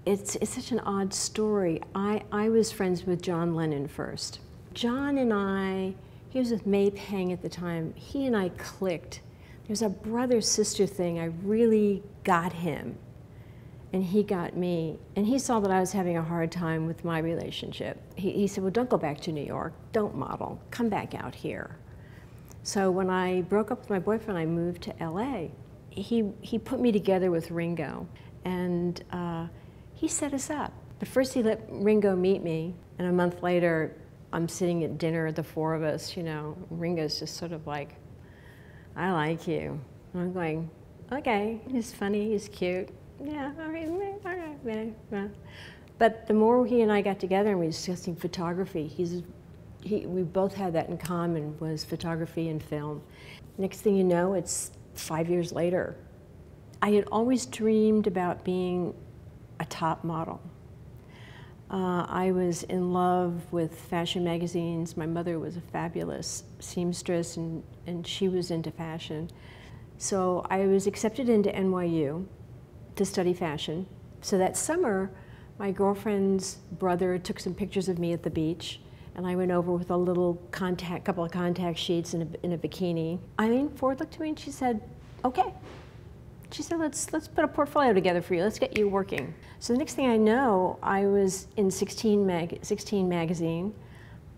It's such an odd story. I was friends with John Lennon first. John and I, he was with May Pang at the time, he and I clicked. There's a brother-sister thing. I really got him, and he got me. And he saw that I was having a hard time with my relationship. He said, well, don't go back to New York. Don't model. Come back out here. So when I broke up with my boyfriend, I moved to LA. He put me together with Ringo, and he set us up. But first he let Ringo meet me, and a month later, I'm sitting at dinner, the four of us, you know. Ringo's just sort of like, I like you. And I'm going, okay, he's funny, he's cute. Yeah, all right. But the more he and I got together and we were discussing photography, we both had that in common, was photography and film. Next thing you know, it's 5 years later. I had always dreamed about being a top model. I was in love with fashion magazines. My mother was a fabulous seamstress, and she was into fashion. So I was accepted into NYU to study fashion. So that summer, my girlfriend's brother took some pictures of me at the beach, and I went over with a little couple of contact sheets in a bikini. Eileen Ford looked at me and she said, okay. She said, let's put a portfolio together for you. Let's get you working. So the next thing I know, I was in 16 magazine.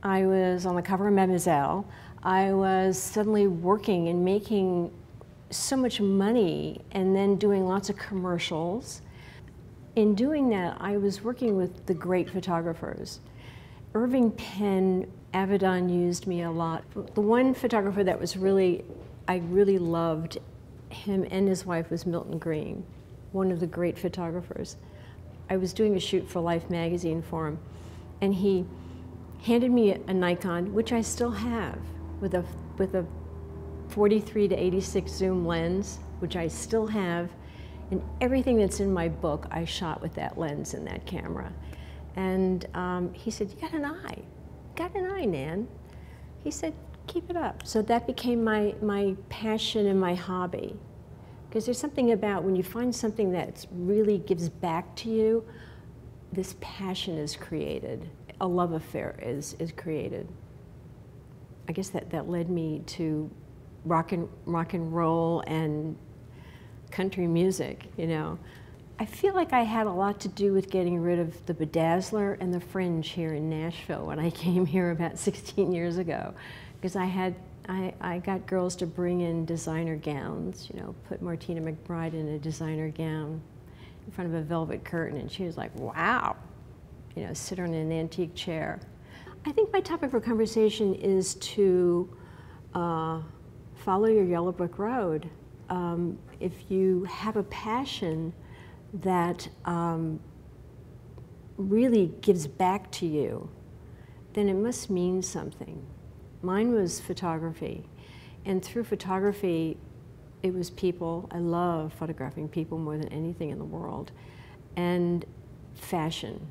I was on the cover of Mademoiselle. I was suddenly working and making so much money and then doing lots of commercials. In doing that, I was working with the great photographers. Irving Penn, Avedon used me a lot. The one photographer that was I really loved him and his wife was Milton Green, one of the great photographers. I was doing a shoot for Life magazine for him, and he handed me a Nikon, which I still have, with a 43 to 86 zoom lens, which I still have, and everything that's in my book I shot with that lens and that camera. And he said, you got an eye. Got an eye, Nan. He said, keep it up. So that became my passion and my hobby. Because there's something about when you find something that really gives back to you, this passion is created. A love affair is created. I guess that led me to rock and roll and country music, you know. I feel like I had a lot to do with getting rid of the bedazzler and the fringe here in Nashville when I came here about 16 years ago. Because I got girls to bring in designer gowns, you know, put Martina McBride in a designer gown in front of a velvet curtain, and she was like, wow, you know, sit her in an antique chair. I think my topic for conversation is to follow your yellow brick road. If you have a passion that really gives back to you, then it must mean something. Mine was photography, and through photography, it was people. I love photographing people more than anything in the world, and fashion.